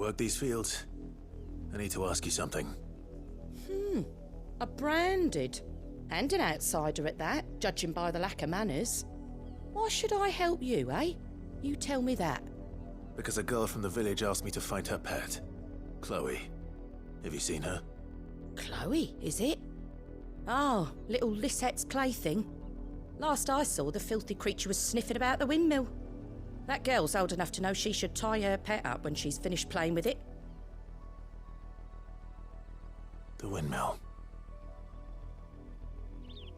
work these fields? I need to ask you something. A branded. And an outsider at that, judging by the lack of manners. Why should I help you, eh? You tell me that. Because a girl from the village asked me to find her pet. Chloe. Have you seen her? Chloe, is it? Oh, little Lisette's plaything. Last I saw, the filthy creature was sniffing about the windmill. That girl's old enough to know she should tie her pet up when she's finished playing with it. The windmill.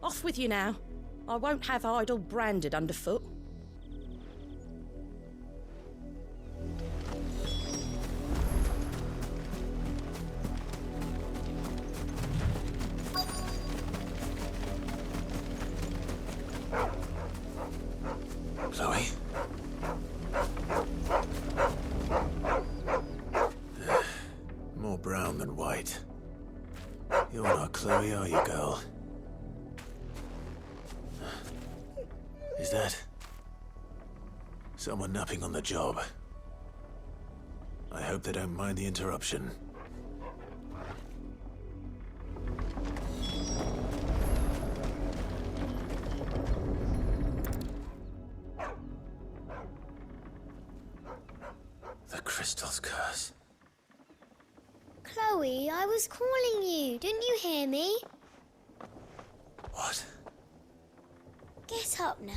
Off with you now. I won't have idle branded underfoot. Chloe? More brown than white. You're not Chloe, are you, girl? Is that someone napping on the job? I hope they don't mind the interruption. The crystal's curse. Chloe, I was calling you. Didn't you hear me? What? Get up now.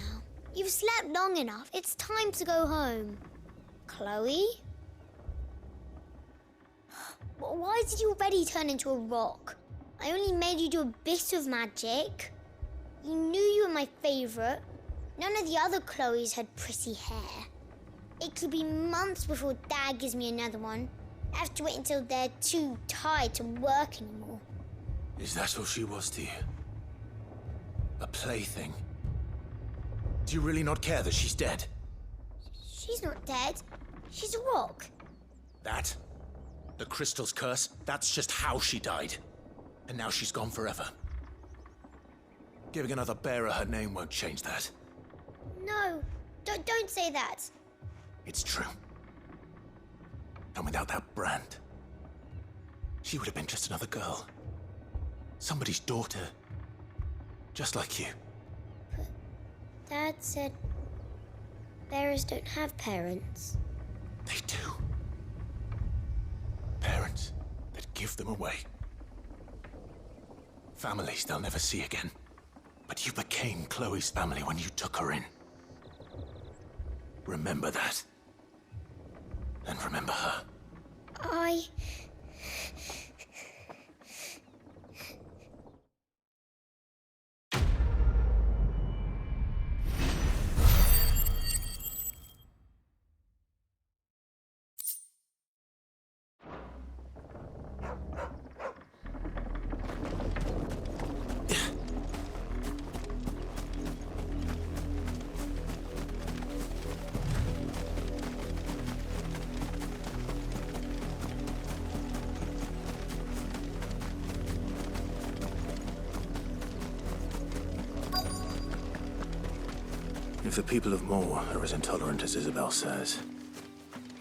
You've slept long enough. It's time to go home. Chloe? Why did you already turn into a rock? I only made you do a bit of magic. You knew you were my favourite. None of the other Chloes had pretty hair. It could be months before Dad gives me another one. I have to wait until they're too tired to work anymore. Is that all she was to you? A plaything? Do you really not care that she's dead? She's not dead. She's a rock. That? The crystal's curse? That's just how she died. And now she's gone forever. Giving another bearer her name won't change that. No, don't say that. It's true. And without that brand, she would have been just another girl. Somebody's daughter. Just like you. But Dad said bearers don't have parents. They do. Parents that give them away. Families they'll never see again. But you became Chloe's family when you took her in. Remember that. And remember her. If the people of Moor are as intolerant as Isabel says,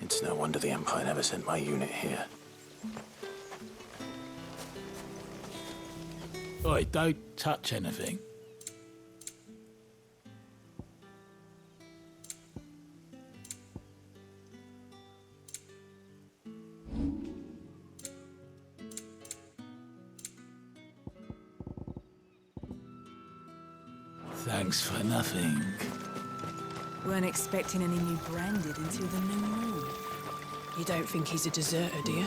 it's no wonder the Empire never sent my unit here. Oi, don't touch anything. Thanks for nothing. Weren't expecting any new branded until the new moon. You don't think he's a deserter, do you?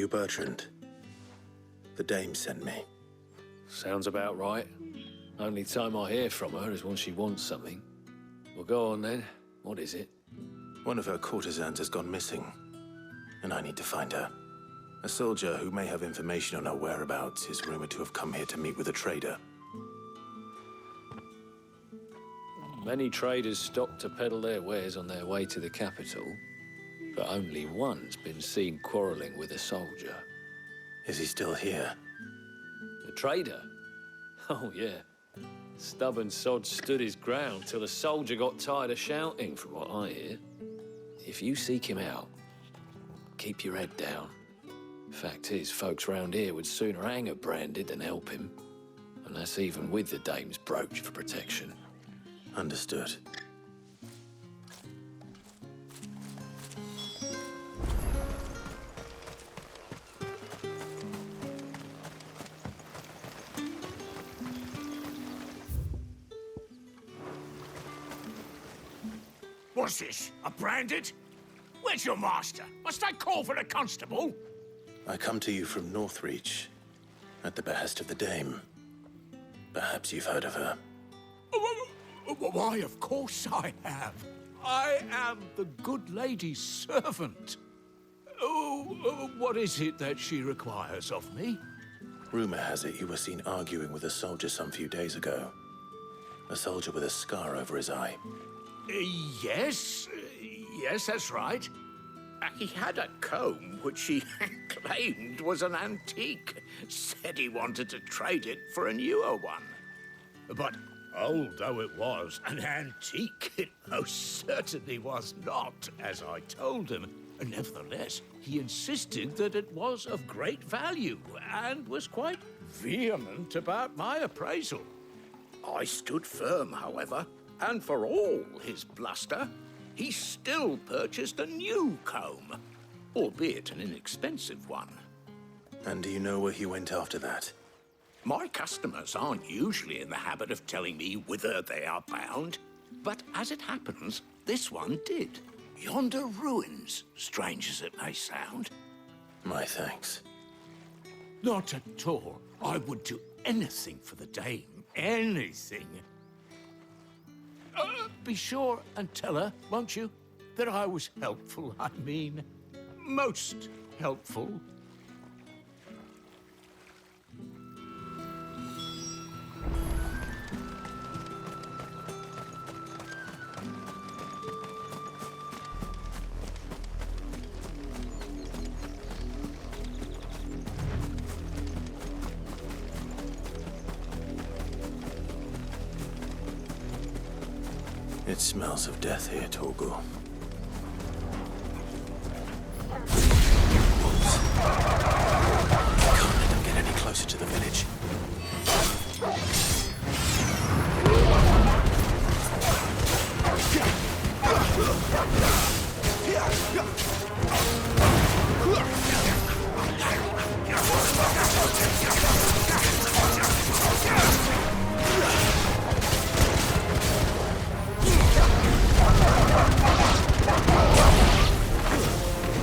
you Bertrand? The dame sent me. Sounds about right. Only time I hear from her is when she wants something. Well, go on then. What is it? One of her courtesans has gone missing, and I need to find her. A soldier who may have information on her whereabouts is rumored to have come here to meet with a trader. Many traders stop to peddle their wares on their way to the capital, but only one's been seen quarrelling with a soldier. Is he still here? A trader? Oh, yeah. Stubborn sod stood his ground till the soldier got tired of shouting, from what I hear. If you seek him out, keep your head down. Fact is, folks round here would sooner hang a branded than help him. And that's even with the dame's brooch for protection. Understood. What's this? A branded? Where's your master? Must I call for a constable? I come to you from Northreach, at the behest of the dame. Perhaps you've heard of her. Why, of course I have. I am the good lady's servant. What is it that she requires of me? Rumor has it you were seen arguing with a soldier some few days ago. A soldier with a scar over his eye. Yes, that's right. He had a comb which he claimed was an antique. Said he wanted to trade it for a newer one. But old though it was, an antique it most certainly was not, as I told him. Nevertheless, he insisted that it was of great value and was quite vehement about my appraisal. I stood firm, however, and for all his bluster, he still purchased a new comb, albeit an inexpensive one. And do you know where he went after that? My customers aren't usually in the habit of telling me whither they are bound, but as it happens, this one did. Yonder ruins, strange as it may sound. My thanks. Not at all. I would do anything for the dame. Anything. Be sure and tell her, won't you, that I was helpful. I mean, most helpful. It smells of death here, Torgal. Wolves. Can't let them get any closer to the village.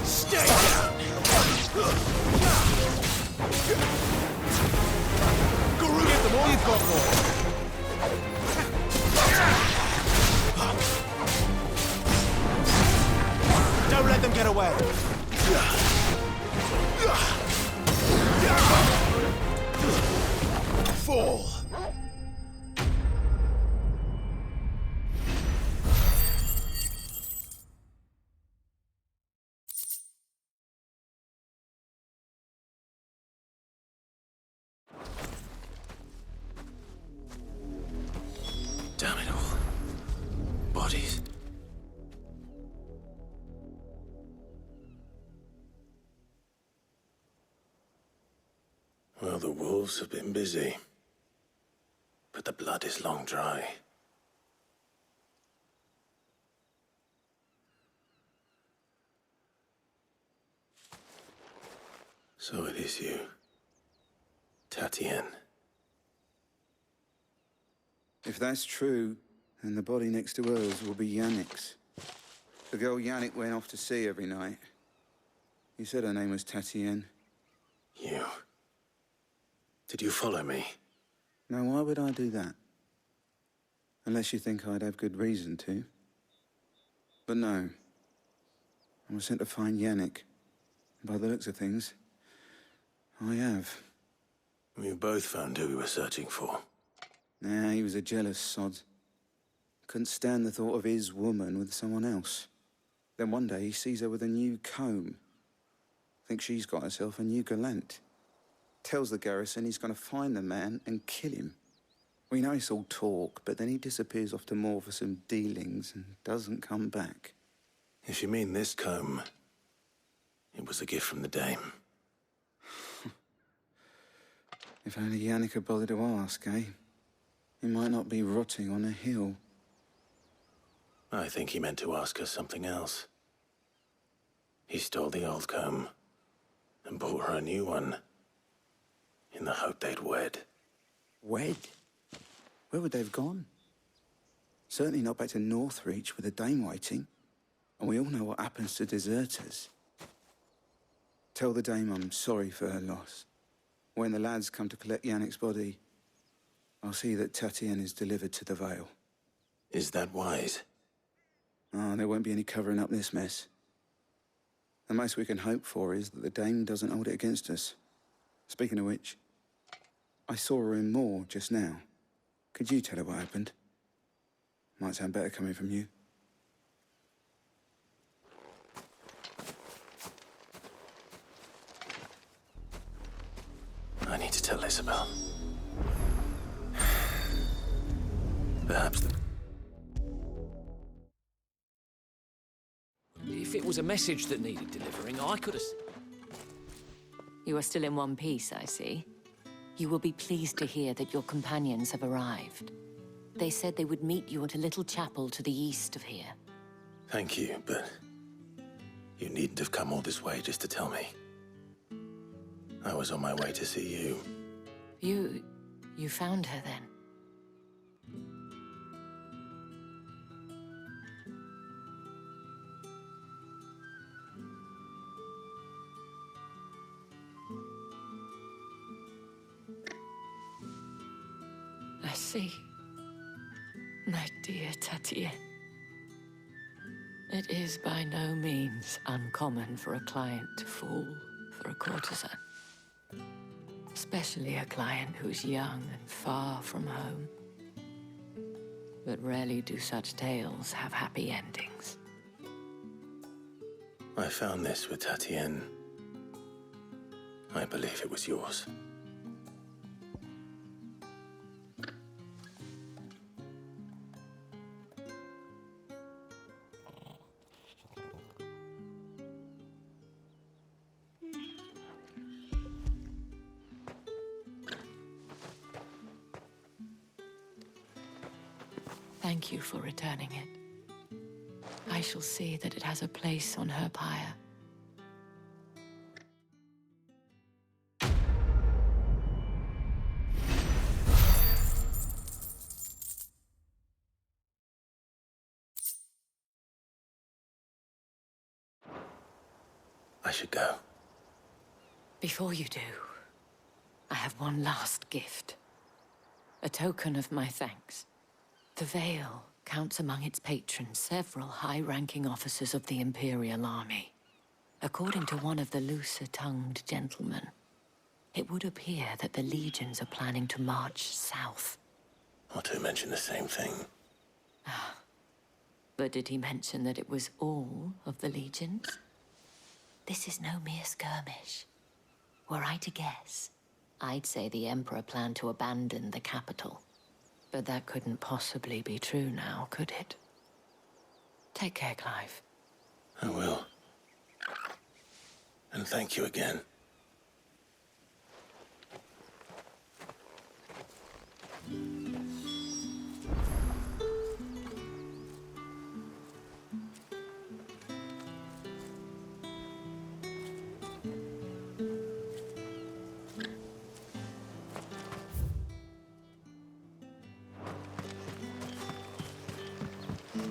Stay down! Go root at them, all you've got more! Don't let them get away! Fall! Damn it all. Bodies. Well, the wolves have been busy. But the blood is long dry. So it is you, Tatienne. If that's true, then the body next to hers will be Yannick's. The girl Yannick went off to sea every night. He said her name was Tatienne. You... Did you follow me? Now, why would I do that? Unless you think I'd have good reason to. But no. I was sent to find Yannick. By the looks of things, I have. We both found who we were searching for. Nah, he was a jealous sod. Couldn't stand the thought of his woman with someone else. Then one day he sees her with a new comb. Thinks she's got herself a new gallant. Tells the garrison he's going to find the man and kill him. We know it's all talk, but then he disappears off to Moor for some dealings and doesn't come back. If you mean this comb, it was a gift from the dame. If only Yannick had bothered to ask, eh? He might not be rotting on a hill. I think he meant to ask her something else. He stole the old comb and bought her a new one in the hope they'd wed. Wed? Where would they have gone? Certainly not back to Northreach with a dame waiting. And we all know what happens to deserters. Tell the dame I'm sorry for her loss. When the lads come to collect Yannick's body, I'll see that Tatienne is delivered to the Vale. Is that wise? Oh, there won't be any covering up this mess. The most we can hope for is that the dame doesn't hold it against us. Speaking of which, I saw her in Moor just now. Could you tell her what happened? Might sound better coming from you. I need to tell Isabel. Perhaps the... If it was a message that needed delivering, I could have... You are still in one piece, I see. You will be pleased to hear that your companions have arrived. They said they would meet you at a little chapel to the east of here. Thank you, but you needn't have come all this way just to tell me. I was on my way to see you. You found her then? I see. My dear Tatienne. It is by no means uncommon for a client to fall for a courtesan. Especially a client who's young and far from home. But rarely do such tales have happy endings. I found this with Tatienne. I believe it was yours. Thank you for returning it. I shall see that it has a place on her pyre. I should go. Before you do, I have one last gift. A token of my thanks. The Vale counts among its patrons several high-ranking officers of the Imperial Army. According to one of the looser-tongued gentlemen, it would appear that the legions are planning to march south. Or to mention the same thing. But did he mention that it was all of the legions? This is no mere skirmish. Were I to guess, I'd say the Emperor planned to abandon the capital. But that couldn't possibly be true now, could it? Take care, Clive. I will. And thank you again.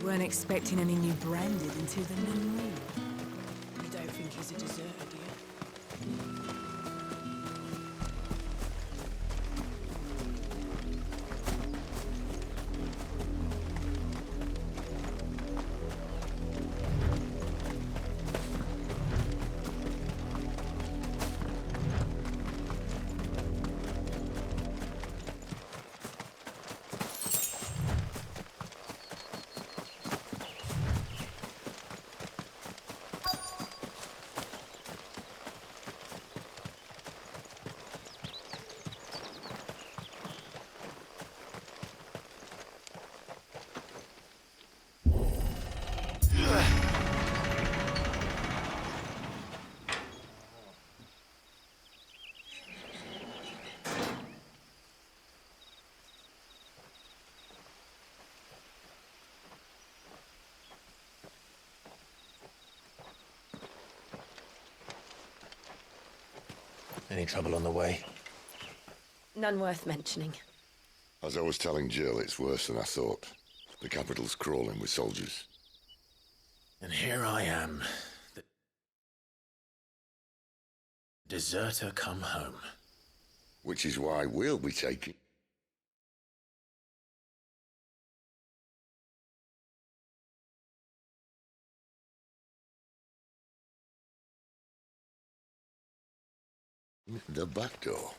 Weren't expecting any new branded until the new moon. You don't think he's a deserter, do you? Any trouble on the way? None worth mentioning. As I was telling Jill, it's worse than I thought. The capital's crawling with soldiers. And here I am, the deserter come home. Which is why we'll be taking... the back door.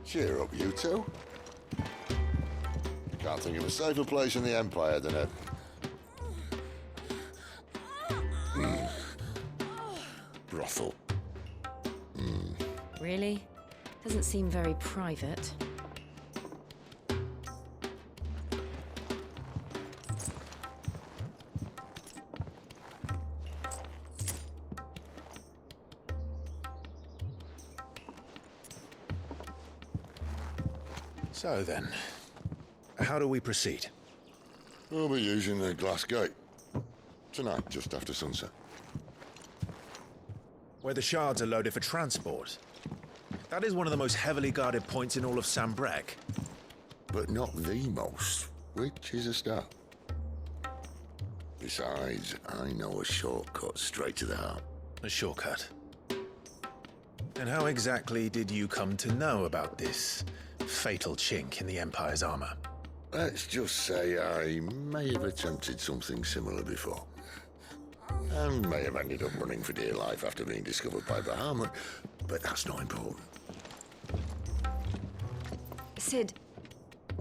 Cheer up, you two. Can't think of a safer place in the Empire than a... brothel. Really? Doesn't seem very private. So then, how do we proceed? We'll be using the glass gate. Tonight, just after sunset. Where the shards are loaded for transport. That is one of the most heavily guarded points in all of Sambrec. But not the most, which is a start. Besides, I know a shortcut straight to the heart. A shortcut. And how exactly did you come to know about this fatal chink in the Empire's armor? Let's just say I may have attempted something similar before. And may have ended up running for dear life after being discovered by Bahamut, but that's not important. Sid,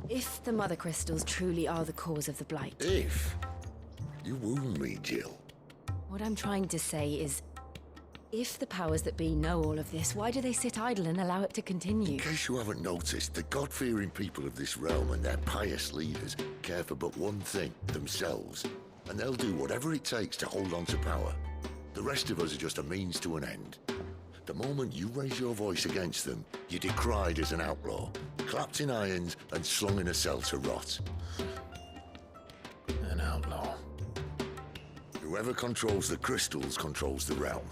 if the Mother Crystals truly are the cause of the Blight... If? You wound me, Jill. What I'm trying to say is, if the powers that be know all of this, why do they sit idle and allow it to continue? In case you haven't noticed, the God-fearing people of this realm and their pious leaders care for but one thing, themselves. And they'll do whatever it takes to hold on to power. The rest of us are just a means to an end. The moment you raise your voice against them, you're decried as an outlaw, clapped in irons and slung in a cell to rot. An outlaw. Whoever controls the crystals controls the realm.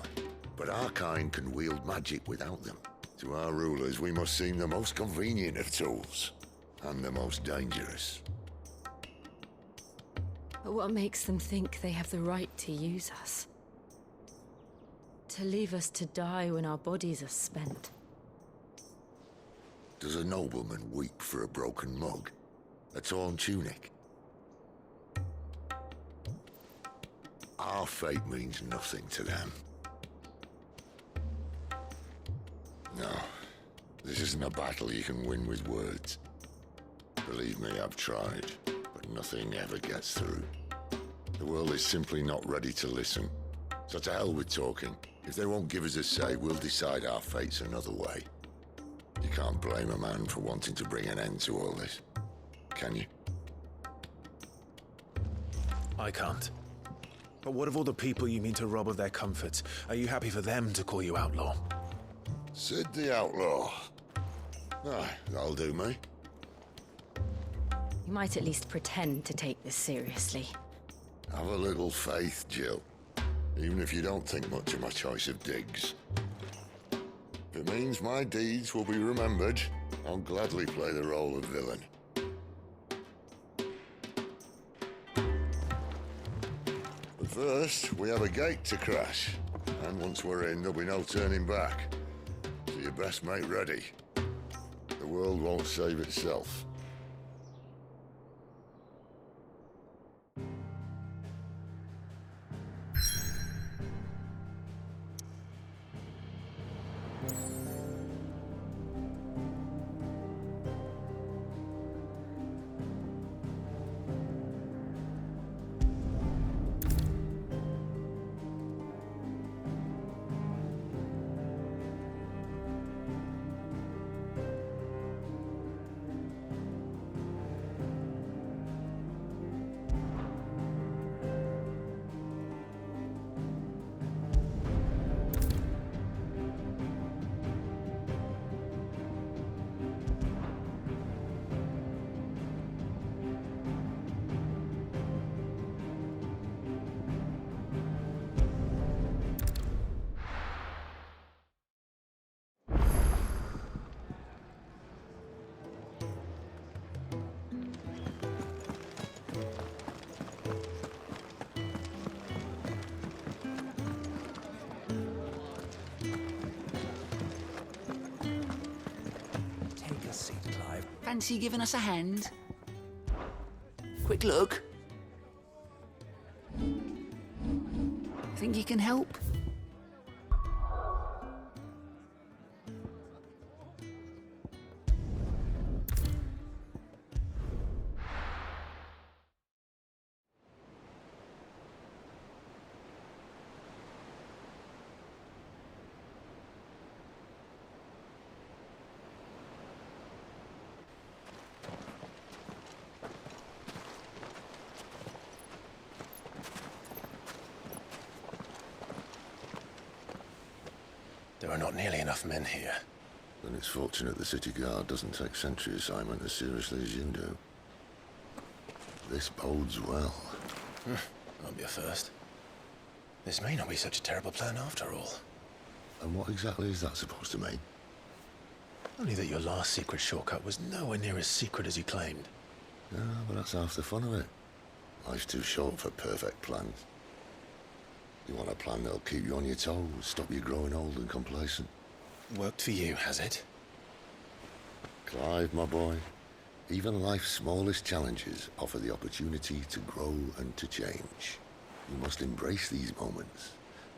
But our kind can wield magic without them. To our rulers, we must seem the most convenient of tools. And the most dangerous. But what makes them think they have the right to use us? To leave us to die when our bodies are spent? Does a nobleman weep for a broken mug? A torn tunic? Our fate means nothing to them. No, this isn't a battle you can win with words. Believe me, I've tried, but nothing ever gets through. The world is simply not ready to listen. So to hell with talking. If they won't give us a say, we'll decide our fates another way. You can't blame a man for wanting to bring an end to all this, can you? I can't. But what of all the people you mean to rob of their comforts? Are you happy for them to call you outlaw? Sid the Outlaw. Aye, that'll do me. You might at least pretend to take this seriously. Have a little faith, Jill. Even if you don't think much of my choice of digs. If it means my deeds will be remembered, I'll gladly play the role of villain. But first, we have a gate to crash. And once we're in, there'll be no turning back. So you best make ready. The world won't save itself. Fancy giving us a hand? Quick look. Think you can help? There are not nearly enough men here. Then it's fortunate the city guard doesn't take sentry assignment as seriously as you do. This bodes well. Won't be a first. This may not be such a terrible plan after all. And what exactly is that supposed to mean? Only that your last secret shortcut was nowhere near as secret as you claimed. Yeah, but that's half the fun of it. Life's too short for perfect plans. You want a plan that'll keep you on your toes, stop you growing old and complacent. Worked for you, has it? Clive, my boy, even life's smallest challenges offer the opportunity to grow and to change. You must embrace these moments.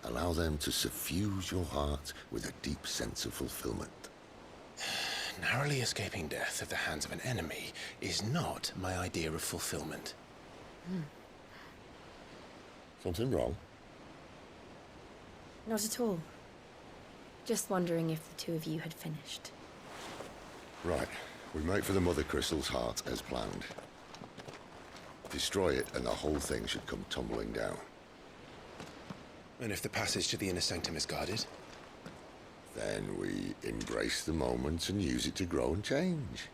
Allow them to suffuse your heart with a deep sense of fulfillment. Narrowly escaping death at the hands of an enemy is not my idea of fulfillment. Something wrong? Not at all. Just wondering if the two of you had finished. Right. We make for the Mother Crystal's heart as planned. Destroy it and the whole thing should come tumbling down. And if the passage to the inner sanctum is guarded? Then we embrace the moment and use it to grow and change.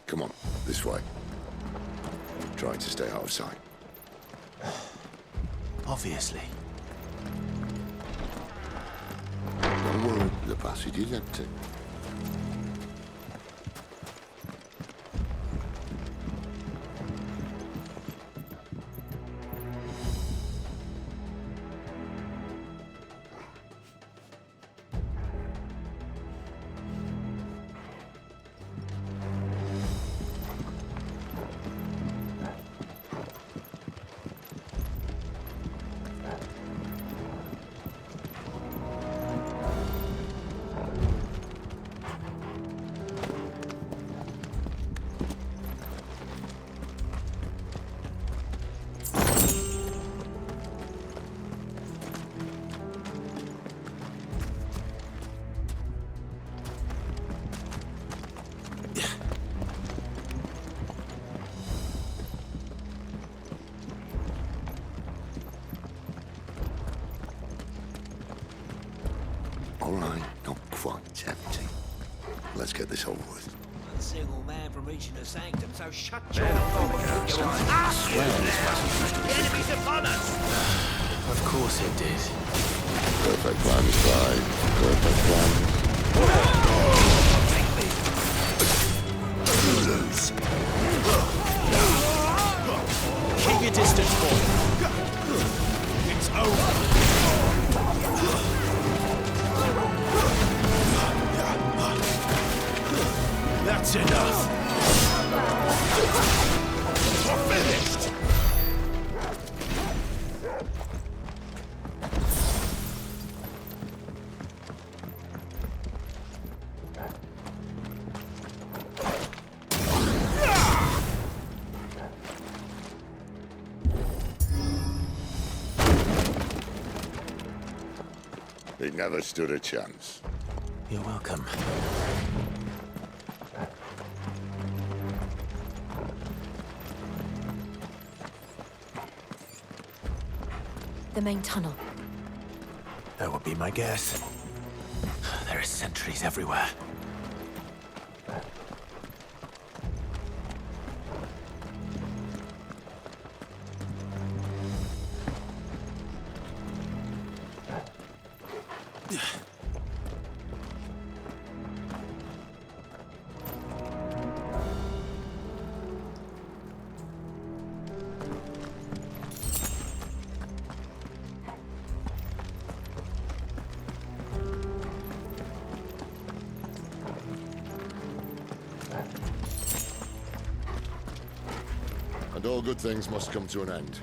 Come on, this way. Trying to stay out of sight. Obviously. Don't worry, the passage is empty. All right, not quite empty. Let's get this over with. One single man from reaching the sanctum, so shut your mouth. You will ask you now. The enemy's upon us. Of course it did. Perfect plans, Clive. Perfect plans. He never stood a chance. You're welcome. The main tunnel. That would be my guess. There are sentries everywhere. And all good things must come to an end.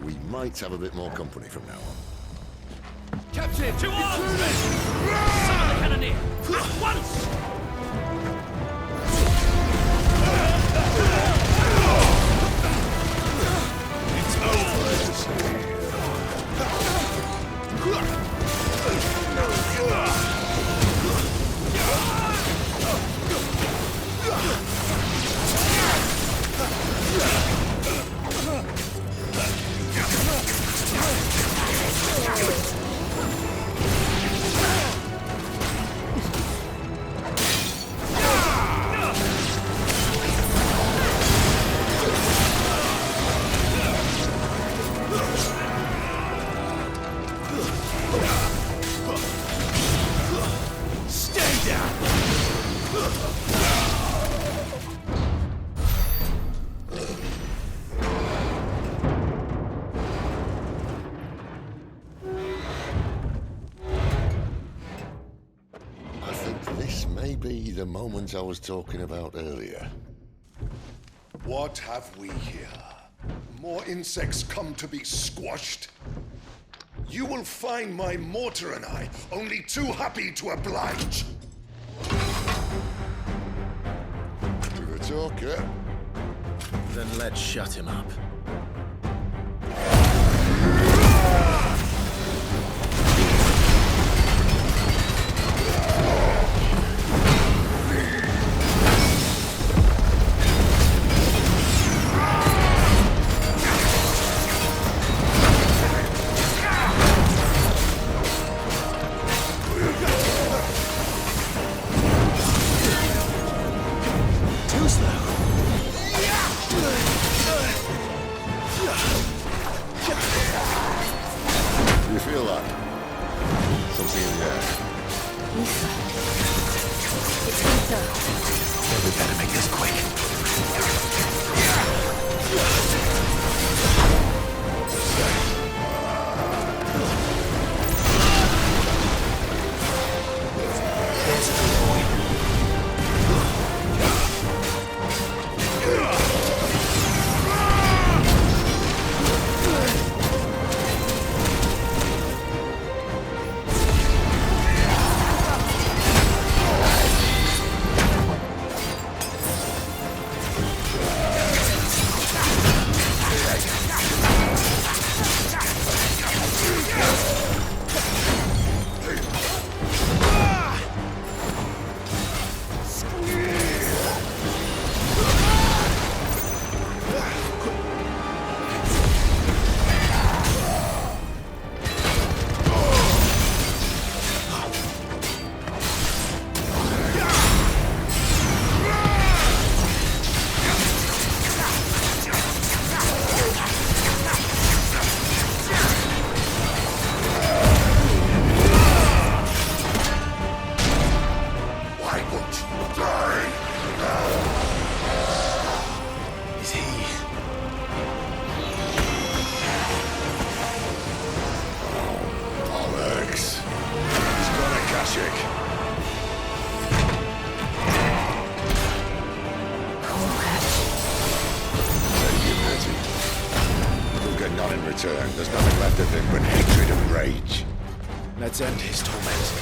We might have a bit more company from now on. Captain! To arms! Summon the cannoneer! At once! It's over! Maybe the moment I was talking about earlier. What have we here? More insects come to be squashed? You will find my mortar and I only too happy to oblige. To the talker. Then let's shut him up. You feel that? Something in the air. It's Lisa. We better make this quick. There's a good boy. None in return. There's nothing left of him but hatred and rage. Let's end his torment.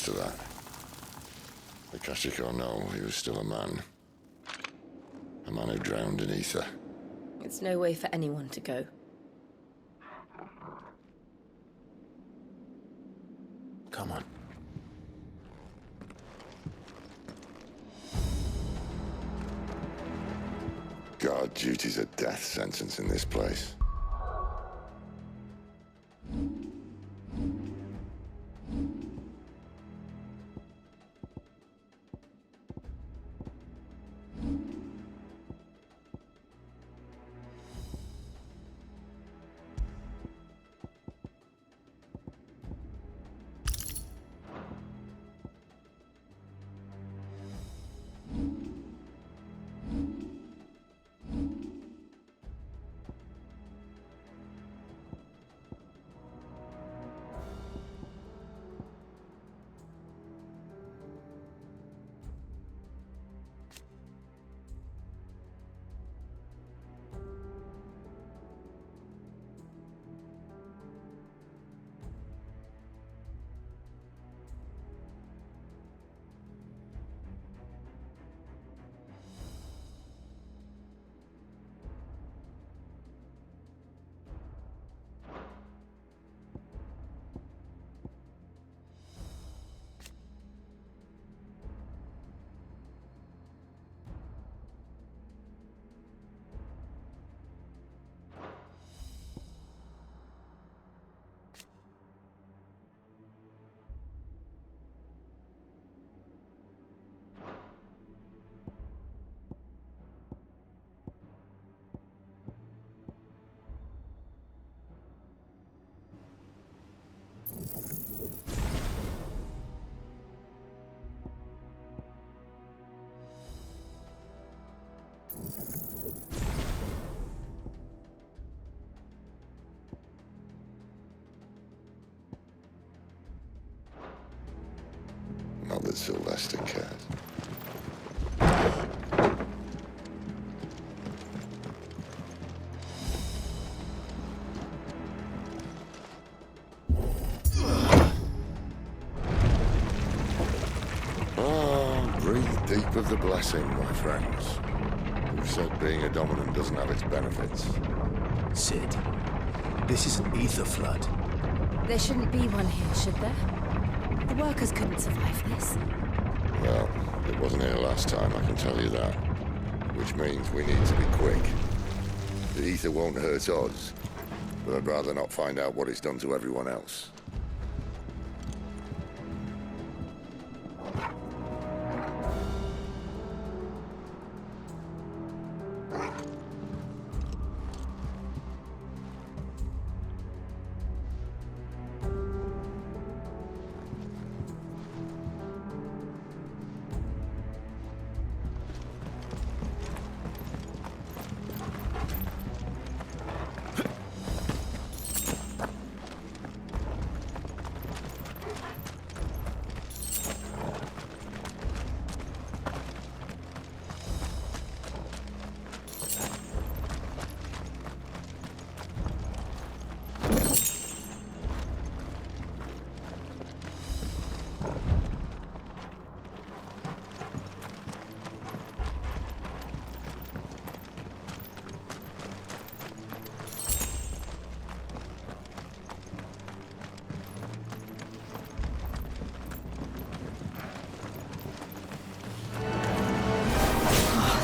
to that. Akashic or no, he was still a man. A man who drowned in ether. It's no way for anyone to go. Come on. Guard duty's a death sentence in this place. Not that Sylvester cares. Breathe deep of the blessing, my friends. You've said being a dominant doesn't have its benefits. Sid, this is an ether flood. There shouldn't be one here, should there? The workers couldn't survive this. Well, it wasn't here last time, I can tell you that. Which means we need to be quick. The ether won't hurt us, but I'd rather not find out what it's done to everyone else.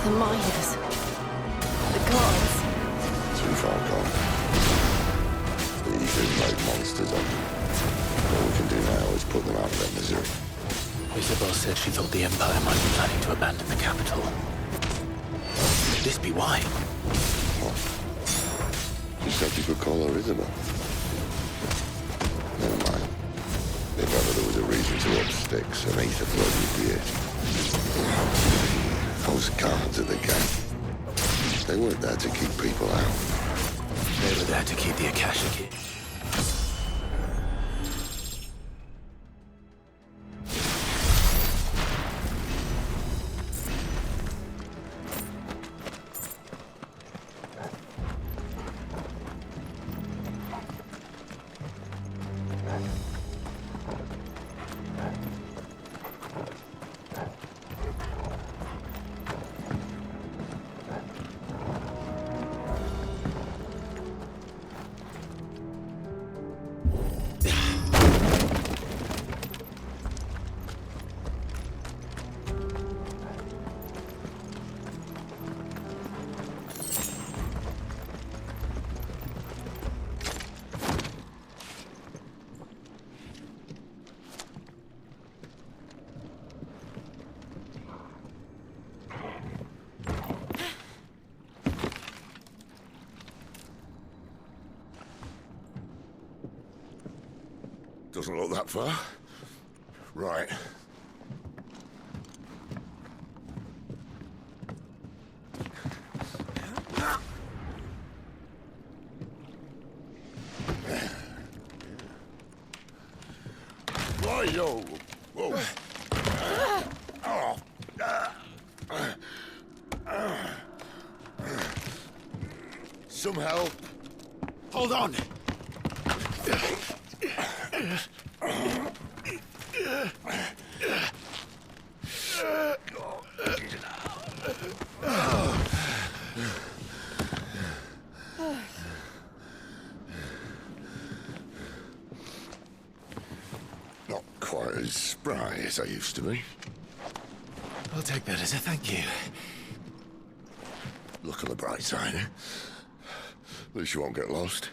The miners. The gods. Too far gone. The ether's made monsters of them. All we can do now is put them out of their misery. Isabel said she thought the Empire might be planning to abandon the capital. Could this be why? What? You said you could call her Isabel. Never mind. If ever there was a reason to up sticks, an ether flood would be it. Those guards at the gate. They weren't there to keep people out. They were there to keep the Akashic in. Doesn't look that far. Right. Whoa! Whoa! Some help. Hold on! Not quite as spry as I used to be. I'll take that as a thank you. Look on the bright side, eh? At least you won't get lost.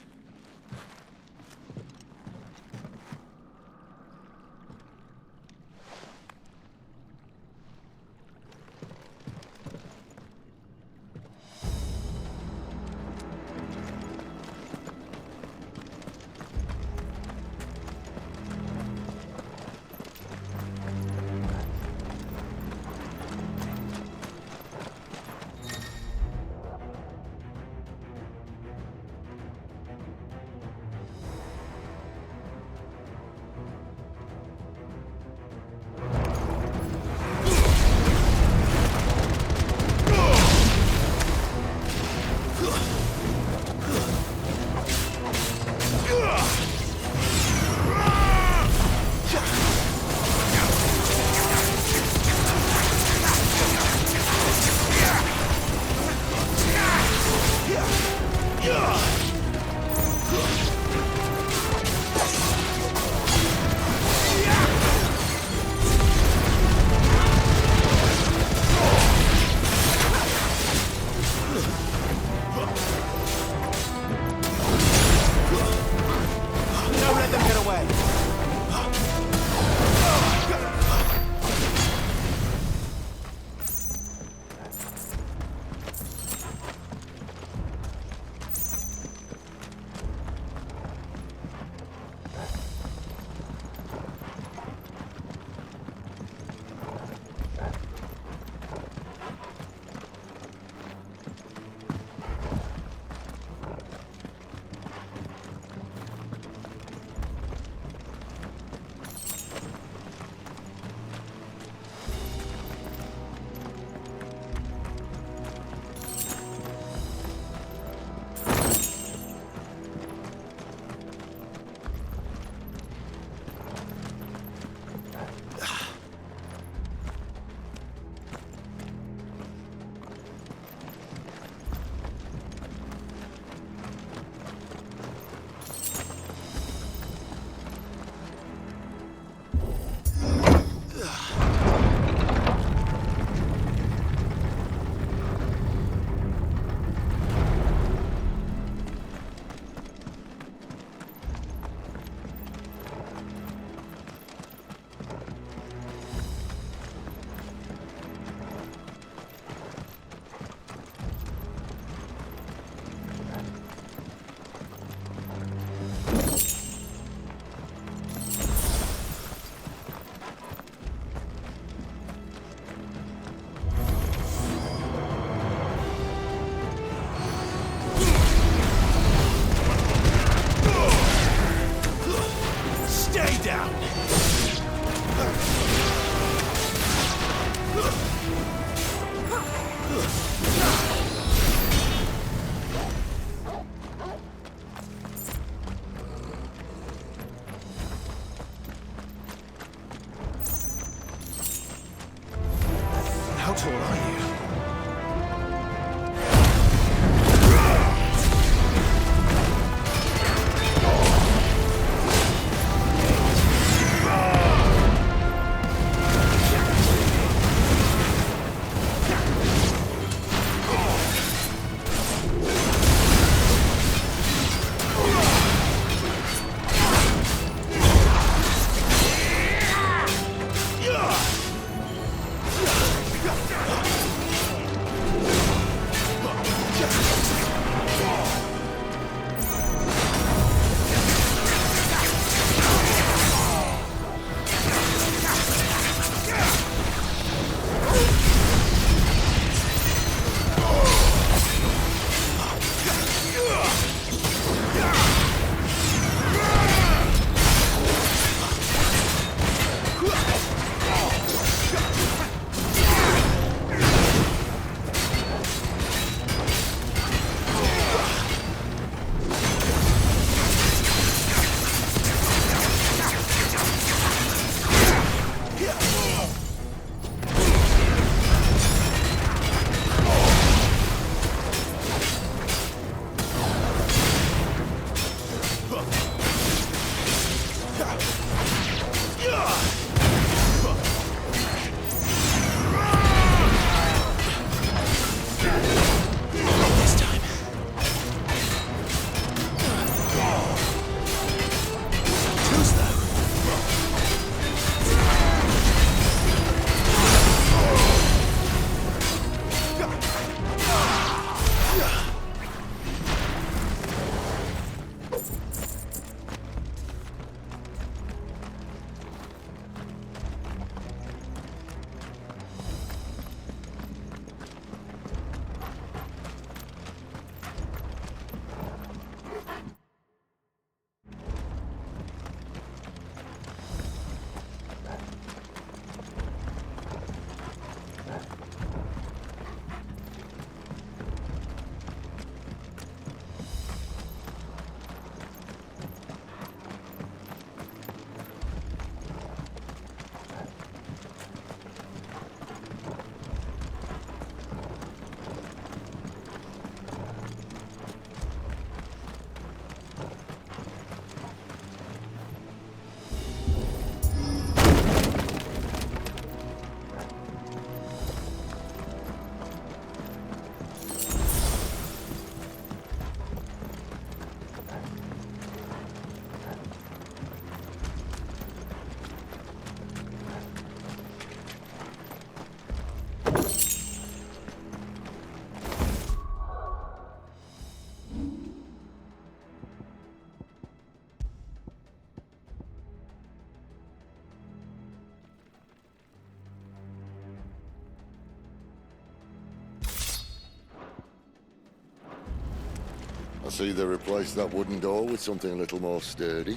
I see they replaced that wooden door with something a little more sturdy.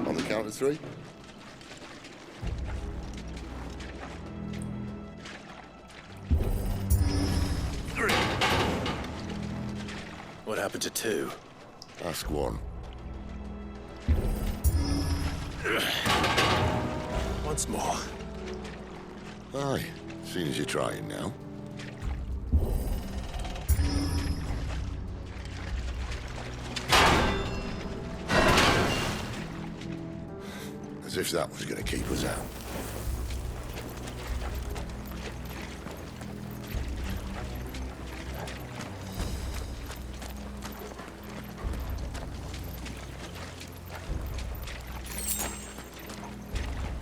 On the count of 3. What happened to 2? Ask 1. Once more. Aye, seeing as you're trying now. As if that was going to keep us out.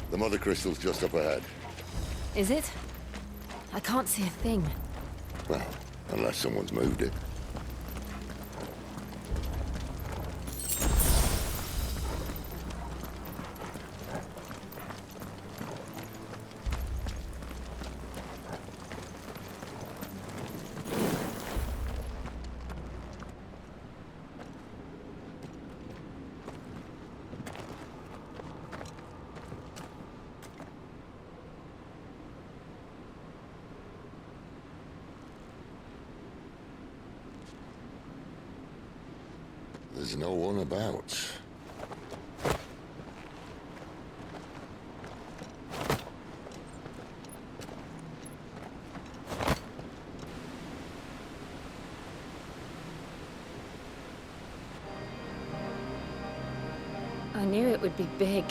The mother crystal's just up ahead. Is it? I can't see a thing. Well, unless someone's moved it. There's no one about. I knew it would be big.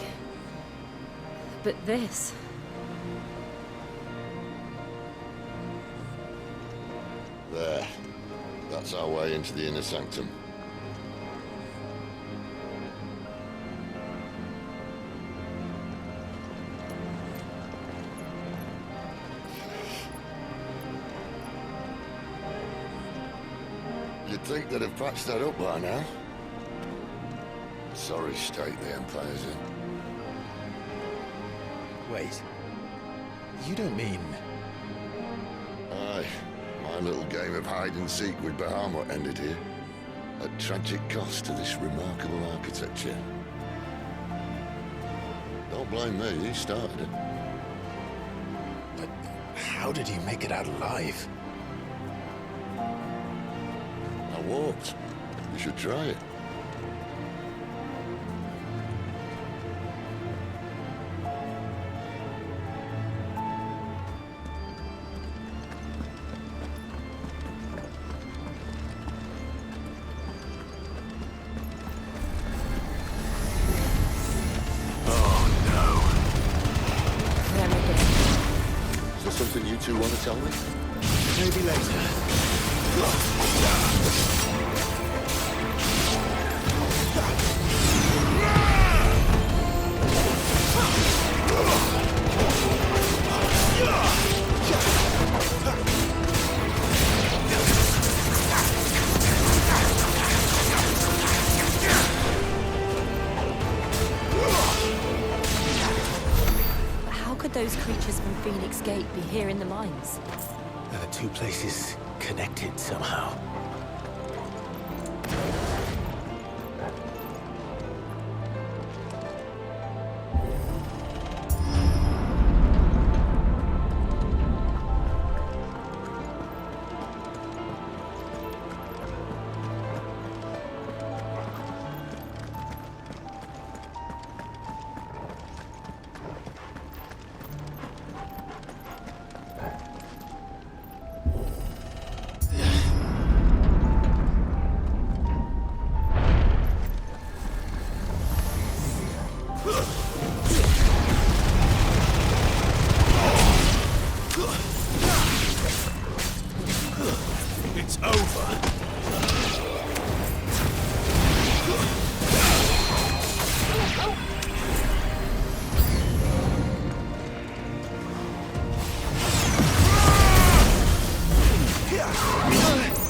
But this... There. That's our way into the inner sanctum. You'd think they'd have patched that up by now. Sorry state the Empire's in. Wait. You don't mean... Aye. My little game of hide-and-seek with Bahamut ended here. At tragic cost to this remarkable architecture. Don't blame me, he started it. But how did he make it out alive? I walked. You should try it. Something you two want to tell me? Maybe later. Those creatures from Phoenix Gate be here in the mines? Are the 2 places connected somehow? It's over. Yeah.